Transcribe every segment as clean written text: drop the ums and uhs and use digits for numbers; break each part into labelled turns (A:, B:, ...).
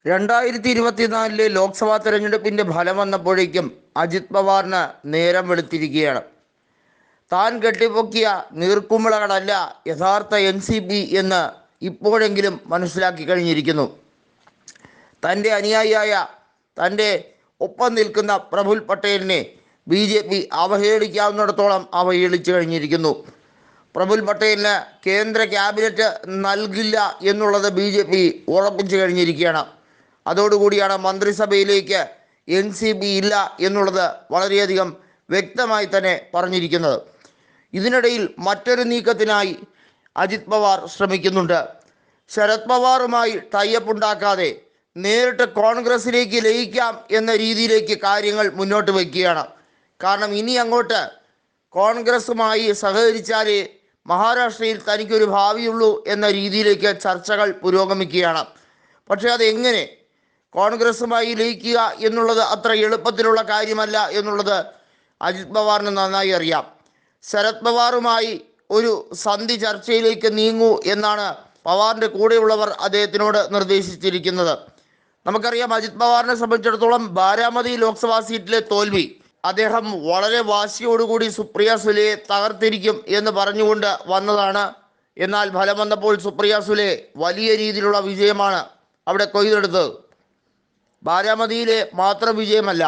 A: 2024 ലോക്സഭാ തെരഞ്ഞെടുപ്പിന്റെ ഫലം വന്നപ്പോഴേക്കും അജിത് പവാറിന് നേരം വെളുത്തിരിക്കുകയാണ്. താൻ കെട്ടിപ്പൊക്കിയ നീർക്കുമിളകളല്ല യഥാർത്ഥ NCP എന്ന് ഇപ്പോഴെങ്കിലും മനസ്സിലാക്കി കഴിഞ്ഞിരിക്കുന്നു. തൻ്റെ അനുയായിയായ തൻ്റെ ഒപ്പം നിൽക്കുന്ന പ്രഫുൽ പട്ടേലിനെ BJP അവഹേളിക്കാവുന്നിടത്തോളം അവഹേളിച്ചു കഴിഞ്ഞിരിക്കുന്നു. പ്രഫുൽ പട്ടേലിന് കേന്ദ്ര ക്യാബിനറ്റ് നൽകില്ല എന്നുള്ളത് BJP ഉറപ്പിച്ചു കഴിഞ്ഞിരിക്കുകയാണ്. അതോടുകൂടിയാണ് മന്ത്രിസഭയിലേക്ക് NCP ഇല്ല എന്നുള്ളത് വളരെയധികം വ്യക്തമായി തന്നെ പറഞ്ഞിരിക്കുന്നത്. ഇതിനിടയിൽ മറ്റൊരു നീക്കത്തിനായി അജിത് പവാർ ശ്രമിക്കുന്നുണ്ട്. ശരത് പവാറുമായി ടൈപ്പ് ഉണ്ടാക്കാതെ നേരിട്ട് കോൺഗ്രസിലേക്ക് ലയിക്കാം എന്ന രീതിയിലേക്ക് കാര്യങ്ങൾ മുന്നോട്ട് വയ്ക്കുകയാണ്. കാരണം ഇനി അങ്ങോട്ട് കോൺഗ്രസുമായി സഹകരിച്ചാലേ മഹാരാഷ്ട്രയിൽ തനിക്കൊരു ഭാവിയുള്ളൂ എന്ന രീതിയിലേക്ക് ചർച്ചകൾ പുരോഗമിക്കുകയാണ്. പക്ഷേ അതെങ്ങനെ കോൺഗ്രസുമായി ലയിക്കുക എന്നുള്ളത് അത്ര എളുപ്പത്തിലുള്ള കാര്യമല്ല എന്നുള്ളത് അജിത് പവാറിന് നന്നായി അറിയാം. ശരത് പവാറുമായി ഒരു സന്ധി ചർച്ചയിലേക്ക് നീങ്ങൂ എന്നാണ് പവാറിൻ്റെ കൂടെയുള്ളവർ അദ്ദേഹത്തിനോട് നിർദ്ദേശിച്ചിരിക്കുന്നത്. നമുക്കറിയാം, അജിത് പവാറിനെ സംബന്ധിച്ചിടത്തോളം ബാരാമതി ലോക്സഭാ സീറ്റിലെ തോൽവി അദ്ദേഹം വളരെ വാശിയോടുകൂടി സുപ്രിയ സുലെയെ തകർത്തിരിക്കും എന്ന് പറഞ്ഞുകൊണ്ട് വന്നതാണ്. എന്നാൽ ഫലം വന്നപ്പോൾ സുപ്രിയ സുലെ വലിയ രീതിയിലുള്ള വിജയമാണ് അവിടെ കൊയ്തെടുത്തത്. ബാരാമതിയിലെ മാത്രം വിജയമല്ല,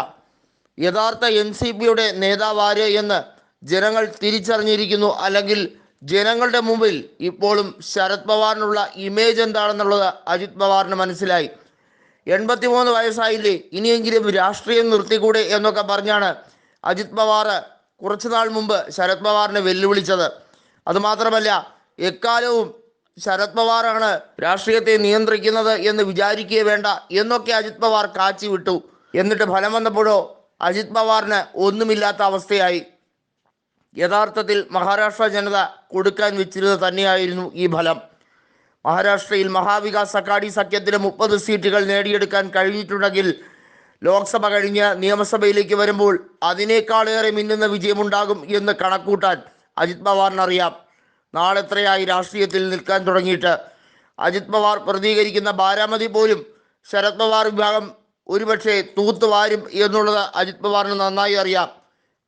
A: യഥാർത്ഥ NCPയുടെ നേതാവ് ആര് എന്ന് ജനങ്ങൾ തിരിച്ചറിഞ്ഞിരിക്കുന്നു. അല്ലെങ്കിൽ ജനങ്ങളുടെ മുമ്പിൽ ഇപ്പോഴും ശരത് പവാറിനുള്ള ഇമേജ് എന്താണെന്നുള്ളത് അജിത് പവാറിന് മനസ്സിലായി. 83 വയസ്സായില്ലേ, ഇനിയെങ്കിലും രാഷ്ട്രീയം നിർത്തിക്കൂടെ എന്നൊക്കെ പറഞ്ഞാണ് അജിത് പവാർ കുറച്ചുനാൾ മുമ്പ് ശരത് പവാറിനെ വെല്ലുവിളിച്ചത്. അതുമാത്രമല്ല, എക്കാലവും ശരത് പവാറാണ് രാഷ്ട്രീയത്തെ നിയന്ത്രിക്കുന്നത് എന്ന് വിചാരിക്കുകയേ വേണ്ട എന്നൊക്കെ അജിത് പവാർ കാച്ചി വിട്ടു. എന്നിട്ട് ഫലം വന്നപ്പോഴോ അജിത് പവാറിന് ഒന്നുമില്ലാത്ത അവസ്ഥയായി. യഥാർത്ഥത്തിൽ മഹാരാഷ്ട്ര ജനത കൊടുക്കാൻ വെച്ചിരുന്നത് തന്നെയായിരുന്നു ഈ ഫലം. മഹാരാഷ്ട്രയിൽ മഹാവികാസ് അഘാടി സഖ്യത്തിന് 30 സീറ്റുകൾ നേടിയെടുക്കാൻ കഴിഞ്ഞിട്ടുണ്ടെങ്കിൽ ലോക്സഭ കഴിഞ്ഞ് നിയമസഭയിലേക്ക് വരുമ്പോൾ അതിനേക്കാളേറെ മിന്നുന്ന വിജയമുണ്ടാകും എന്ന് കണക്കൂട്ടാൻ അജിത് പവാറിനറിയാം. നാളെത്രയായി രാഷ്ട്രീയത്തിൽ നിൽക്കാൻ തുടങ്ങിയിട്ട്. അജിത് പവാർ പ്രതികരിക്കുന്ന ബാരാമതി പോലും ശരത് പവാർ വിഭാഗം ഒരുപക്ഷെ തൂത്തുവാരും എന്നുള്ളത് അജിത് പവാറിന് നന്നായി അറിയാം.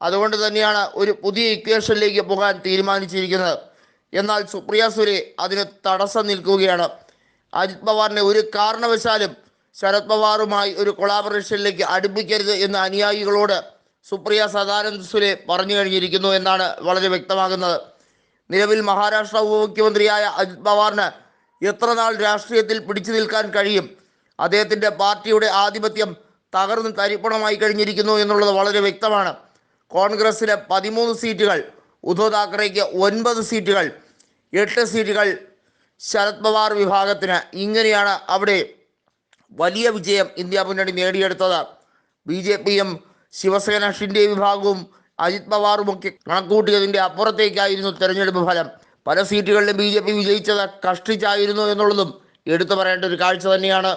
A: അതുകൊണ്ട് തന്നെയാണ് ഒരു പുതിയ ഇക്വേഷനിലേക്ക് പോകാൻ തീരുമാനിച്ചിരിക്കുന്നത്. എന്നാൽ സുപ്രിയ സുലെ അതിന് തടസ്സം നിൽക്കുകയാണ്. അജിത് പവാറിനെ ഒരു കാരണവശാലും ശരത് പവാറുമായി ഒരു കൊളാബറേഷനിലേക്ക് അടുപ്പിക്കരുത് എന്ന് അനുയായികളോട് സുപ്രിയ സദാനന്ദ് സുലെ പറഞ്ഞു കഴിഞ്ഞിരിക്കുന്നു എന്നാണ് വളരെ വ്യക്തമാകുന്നത്. നിലവിൽ മഹാരാഷ്ട്ര ഉപമുഖ്യമന്ത്രിയായ അജിത് പവാറിന് എത്ര നാൾ രാഷ്ട്രീയത്തിൽ പിടിച്ചു നിൽക്കാൻ കഴിയും? അദ്ദേഹത്തിൻ്റെ പാർട്ടിയുടെ ആധിപത്യം തകർന്ന് തരിപ്പണമായി കഴിഞ്ഞിരിക്കുന്നു എന്നുള്ളത് വളരെ വ്യക്തമാണ്. കോൺഗ്രസിന് 13 സീറ്റുകൾ, ഉദ്ധവ് താക്കറേക്ക് 9 സീറ്റുകൾ, 8 സീറ്റുകൾ ശരത് പവാർ വിഭാഗത്തിന്. ഇങ്ങനെയാണ് അവിടെ വലിയ വിജയം ഇന്ത്യ മുന്നണി നേടിയെടുത്തത്. BJPയും ശിവസേന ഷിൻഡെ വിഭാഗവും അജിത് പവാറുമൊക്കെ കണക്കൂട്ടിയതിൻ്റെ അപ്പുറത്തേക്കായിരുന്നു തെരഞ്ഞെടുപ്പ് ഫലം. പല സീറ്റുകളിലും BJP വിജയിച്ചത് കഷ്ടിച്ചായിരുന്നു എന്നുള്ളതും എടുത്തു പറയേണ്ട ഒരു കാഴ്ച തന്നെയാണ്.